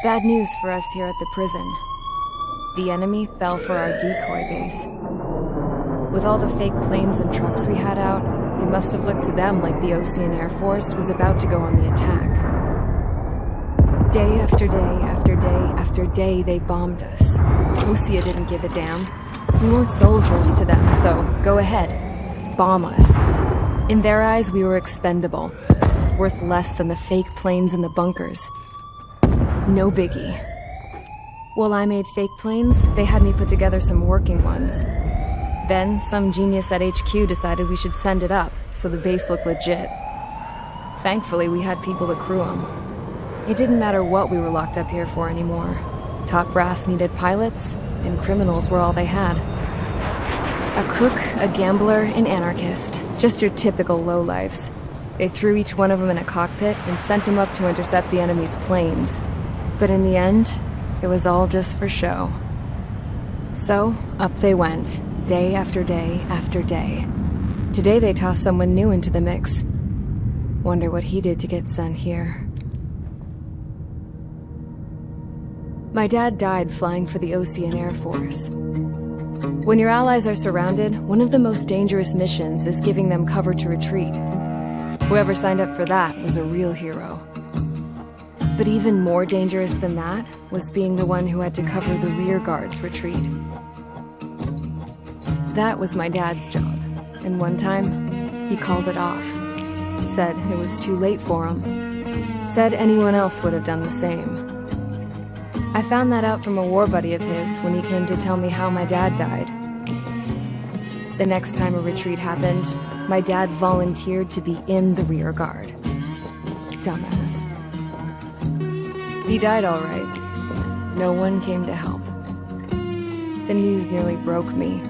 Bad news for us here at the prison. The enemy fell for our decoy base. With all the fake planes and trucks we had out, it must have looked to them like the Ocean Air Force was about to go on the attack. Day after day after day after day, they bombed us. Osea didn't give a damn. We weren't soldiers to them, so go ahead. Bomb us. In their eyes, we were expendable. Worth less than the fake planes in the bunkers. No biggie. While I made fake planes, they had me put together some working ones. Then, some genius at HQ decided we should send it up, so the base looked legit. Thankfully, we had people to crew them. It didn't matter what we were locked up here for anymore. Top brass needed pilots, and criminals were all they had. A crook, a gambler, an anarchist. Just your typical lowlifes. They threw each one of them in a cockpit and sent them up to intercept the enemy's planes. But in the end, it was all just for show. So, up they went, day after day after day. Today they tossed someone new into the mix. Wonder what he did to get sent here. My dad died flying for the Ocean Air Force. When your allies are surrounded, one of the most dangerous missions is giving them cover to retreat. Whoever signed up for that was a real hero. But even more dangerous than that was being the one who had to cover the rear guard's retreat. That was my dad's job, and one time, he called it off. Said it was too late for him. Said anyone else would have done the same. I found that out from a war buddy of his when he came to tell me how my dad died. The next time a retreat happened, my dad volunteered to be in the rear guard. Dumbass. He died all right. No one came to help. The news nearly broke me.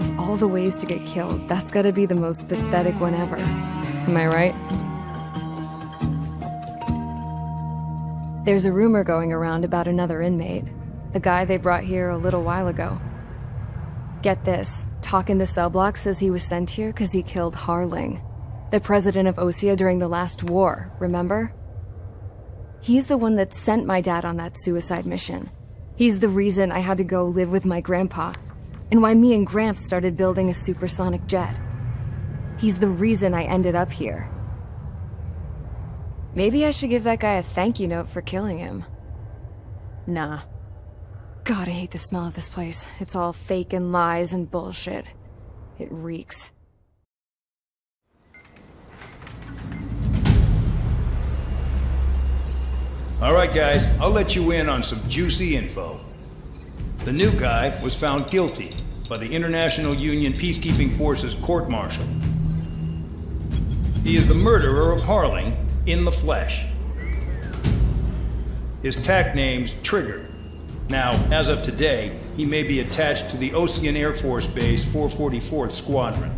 Of all the ways to get killed, that's gotta be the most pathetic one ever. Am I right? There's a rumor going around about another inmate. A guy they brought here a little while ago. Get this, talk in the cell block says he was sent here because he killed Harling, the president of Osea during the last war, remember? He's the one that sent my dad on that suicide mission. He's the reason I had to go live with my grandpa, and why me and Gramps started building a supersonic jet. He's the reason I ended up here. Maybe I should give that guy a thank you note for killing him. Nah. God, I hate the smell of this place. It's all fake and lies and bullshit. It reeks. All right, guys, I'll let you in on some juicy info. The new guy was found guilty by the International Union Peacekeeping Forces court-martial. He is the murderer of Harling in the flesh. His TAC name's Trigger. Now, as of today, he may be attached to the Ocean Air Force Base 444th Squadron.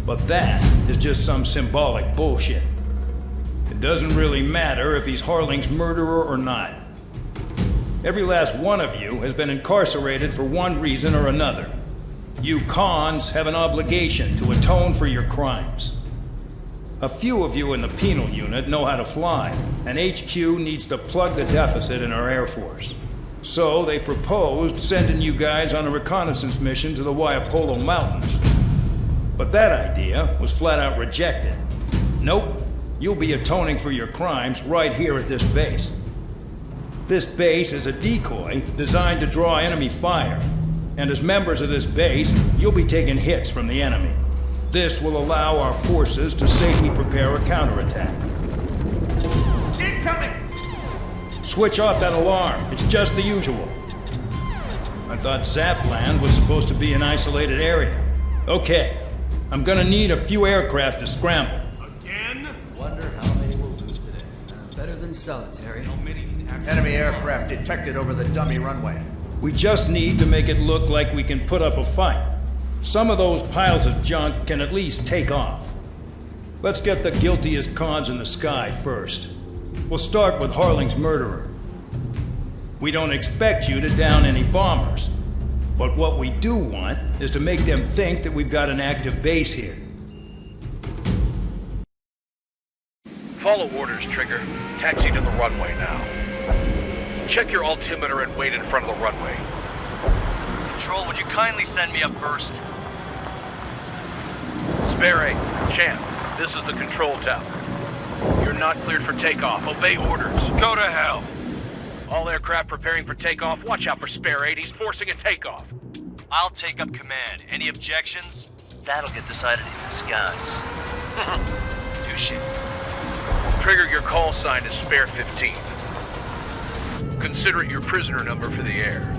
But that is just some symbolic bullshit. It doesn't really matter if he's Harling's murderer or not. Every last one of you has been incarcerated for one reason or another. You cons have an obligation to atone for your crimes. A few of you in the penal unit know how to fly, and HQ needs to plug the deficit in our Air Force. So they proposed sending you guys on a reconnaissance mission to the Waiapolo Mountains. But that idea was flat out rejected. Nope, you'll be atoning for your crimes right here at this base. This base is a decoy designed to draw enemy fire, and as members of this base, you'll be taking hits from the enemy. This will allow our forces to safely prepare a counterattack. Incoming! Switch off that alarm. It's just the usual. I thought Zapland was supposed to be an isolated area. Okay, I'm gonna need a few aircraft to scramble. Again? Wonder how many we'll lose today. Better than solitary. How many can actually... Enemy aircraft detected over the dummy runway. We just need to make it look like we can put up a fight. Some of those piles of junk can at least take off. Let's get the guiltiest cons in the sky first. We'll start with Harling's murderer. We don't expect you to down any bombers, but what we do want is to make them think that we've got an active base here. Follow orders, Trigger. Taxi to the runway now. Check your altimeter and wait in front of the runway. Control, would you kindly send me up first? Spare 8, Champ, this is the control tower. You're not cleared for takeoff. Obey orders. Go to hell. All aircraft preparing for takeoff. Watch out for Spare 8. He's forcing a takeoff. I'll take up command. Any objections? That'll get decided in the skies. Touche. Trigger, your call sign is Spare 15. Consider it your prisoner number for the air.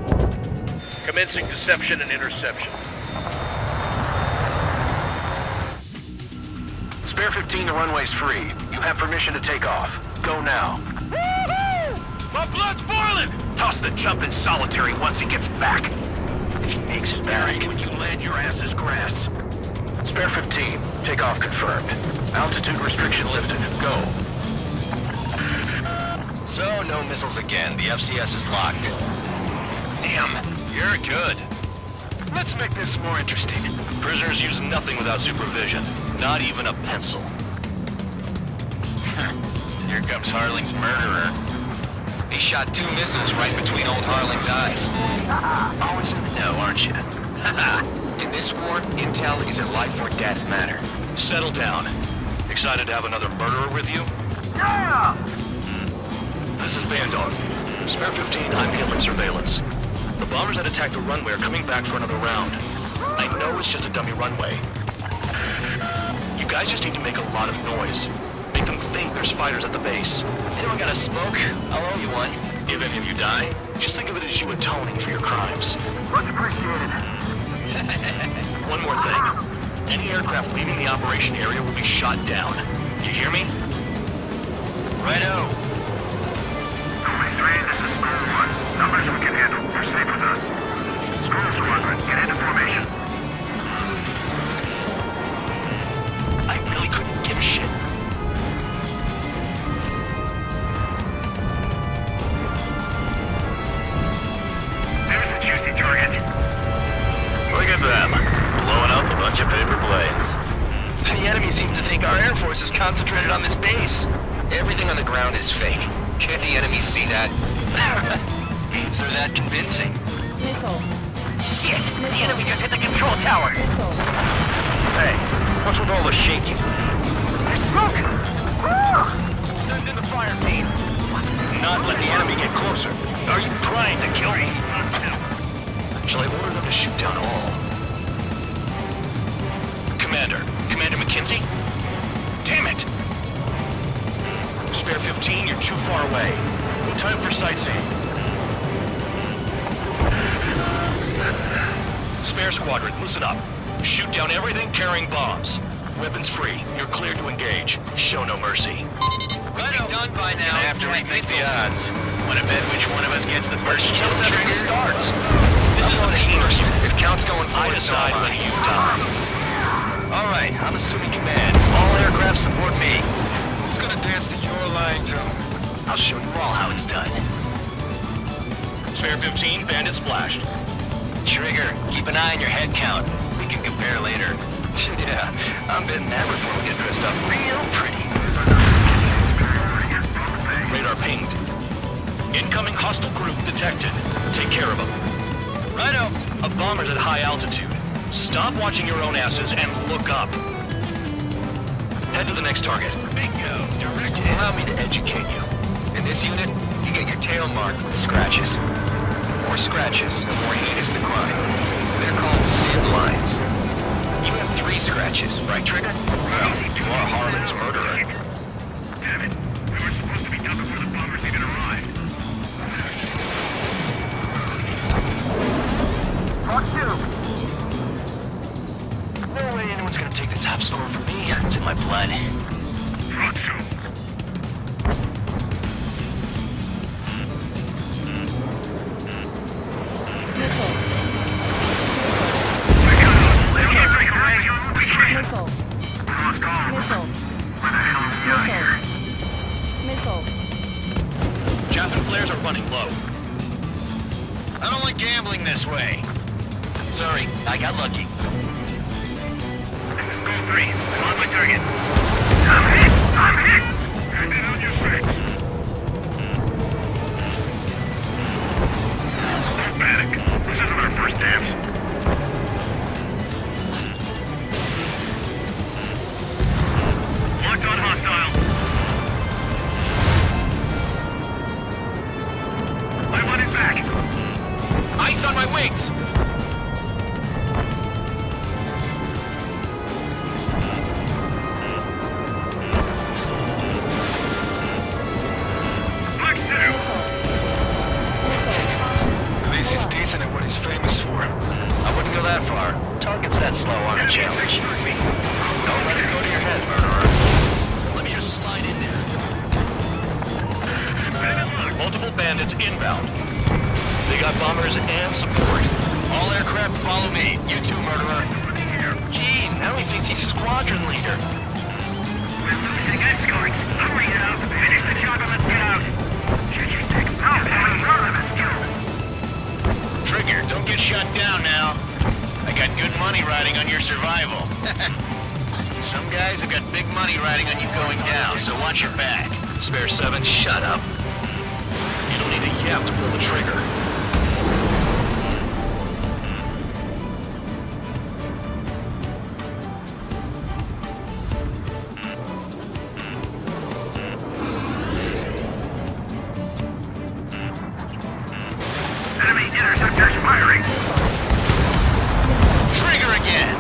Commencing deception and interception. Spare 15, the runway's free. You have permission to take off. Go now. My blood's boiling! Toss the jump in solitary once he gets back. If he makes it back, when you land, your ass is grass. Spare 15, takeoff confirmed. Altitude restriction lifted. Go. So, no missiles again. The FCS is locked. Damn, you're good. Let's make this more interesting. Prisoners use nothing without supervision. Not even a pencil. Here comes Harling's murderer. He shot 2 missiles right between old Harling's eyes. Always in the know, aren't you? In this war, intel is a life or death matter. Settle down. Excited to have another murderer with you? Yeah! This is Bandog. Spare 15, I'm handling surveillance. The bombers that attacked the runway are coming back for another round. I know it's just a dummy runway. You guys just need to make a lot of noise. Make them think there's fighters at the base. Anyone got a smoke? I'll owe you one. If any of you die, just think of it as you atoning for your crimes. Much appreciated. One more thing. Any aircraft leaving the operation area will be shot down. You hear me? Righto. This is Squirrel 1. Numbers we can handle. You're safe with us. Squirrel Squadron, get into formation. I really couldn't give a shit. There's a juicy target. Look at them. Blowing up a bunch of paper planes. The enemy seems to think our Air Force is concentrated on this base. Everything on the ground is fake. Can't the enemy see that? Is there that convincing? Missile. Shit! The enemy just hit the control tower! Missile. Hey, what's with all the shaking? There's smoke! Send in the fire team. Not let the enemy get closer. Are you trying to kill me? Shall I order them to shoot down all? Commander McKenzie? Damn it! Spare 15, you're too far away. No time for sightseeing. Spare Squadron, listen up. Shoot down everything carrying bombs. Weapons free. You're cleared to engage. Show no mercy. We'll be done by now. I have to rethink the odds. Want to bet which one of us gets the first kill trigger starts? This is the first. If count's going I forward, decide when you die. All right, I'm assuming command. All aircraft support me. Who's gonna dance to your line, Tom? I'll show you all how it's done. Spare 15, bandit splashed. Trigger, keep an eye on your head count. We can compare later. Yeah, I'm betting that before we get dressed up real pretty. Radar pinged. Incoming hostile group detected. Take care of them. Righto. A bomber's at high altitude. Stop watching your own asses and look up. Head to the next target. Bingo. Direct hit. Allow me to educate you. In this unit, you get your tail marked with scratches. The more scratches, the more heinous the crime. They're called SID lines. You have 3 scratches, right, Trigger? Well, you are Harlan's murderer. Damn it. We were supposed to be done before the bombers even arrived. Talk to. No way anyone's gonna take the top score from me. It's in my blood. Talk to. Missile. Missile. Missile. Chaff and flares are running low. I don't like gambling this way. Sorry, I got lucky. Goal 3. I'm on my target. I'm hit! I'm hit! Hand it on your 6. inbound. They got bombers and support. All aircraft follow me. You too, murderer. Jeez, now he thinks he's squadron leader. We're losing escorts. Hurry now. Finish the job and let's get out. Trigger, don't get shut down now. I got good money riding on your survival. Some guys have got big money riding on you going down, so watch your back. Spare 7, shut up. You don't need a yap to pull the trigger. Enemy interceptors firing. Trigger again.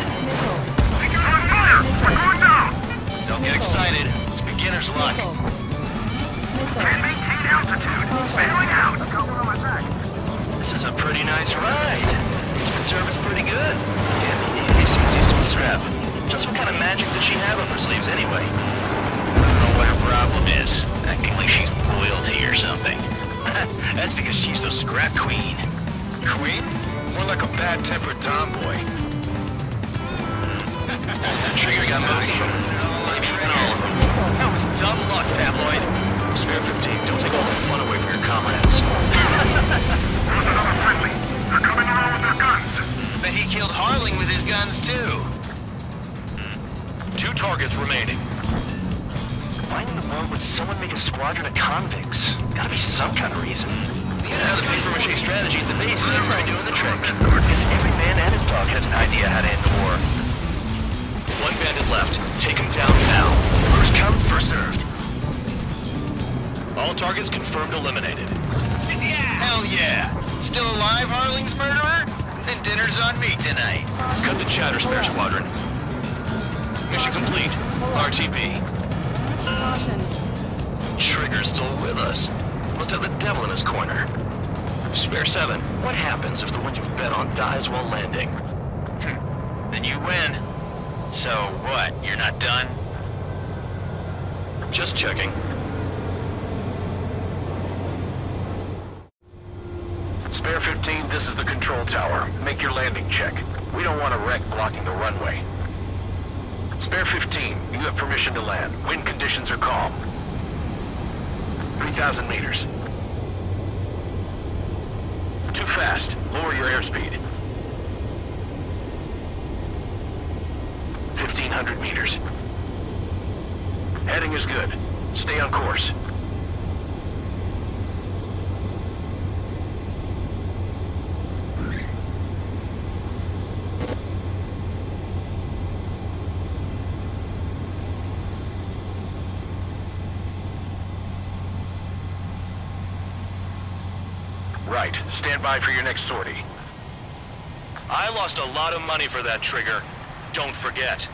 We're on fire. We're going down. Don't get excited. It's beginner's luck. Can't maintain altitude. Bailing out. This is a pretty nice ride. This reserve is pretty good. Yeah, he seems used to be scrap. Just what kind of magic does she have up her sleeves anyway? I don't know what her problem is. Acting like she's royalty or something. That's because she's the scrap queen. Queen? More like a bad-tempered tomboy. Trigger got most of them. Maybe even all of them. That was dumb luck, tabloid. Spare 15, don't take all the fun away from your comrades. There's another friendly. They're coming around with their guns. Bet he killed Harling with his guns, too. 2 targets remaining. Why in the world would someone make a squadron of convicts? Gotta be some kind of reason. You know, the paper-mache strategy at the base seems to be doing the trick. Guess every man and his dog has an idea how to end the war. 1 bandit left. Take him down now. First come, first served. All targets confirmed eliminated. Hell yeah! Still alive, Harling's murderer? Then dinner's on me tonight. Cut the chatter, Spare Squadron. Mission complete. RTB. Caution. Trigger's still with us. Must have the devil in his corner. Spare 7, what happens if the one you've bet on dies while landing? Then you win. So what, you're not done? Just checking. Spare 15, this is the control tower. Make your landing check. We don't want a wreck blocking the runway. Spare 15, you have permission to land. Wind conditions are calm. 3,000 meters. Too fast. Lower your airspeed. 1,500 meters. Heading is good. Stay on course. Right. Stand by for your next sortie. I lost a lot of money for that trigger. Don't forget.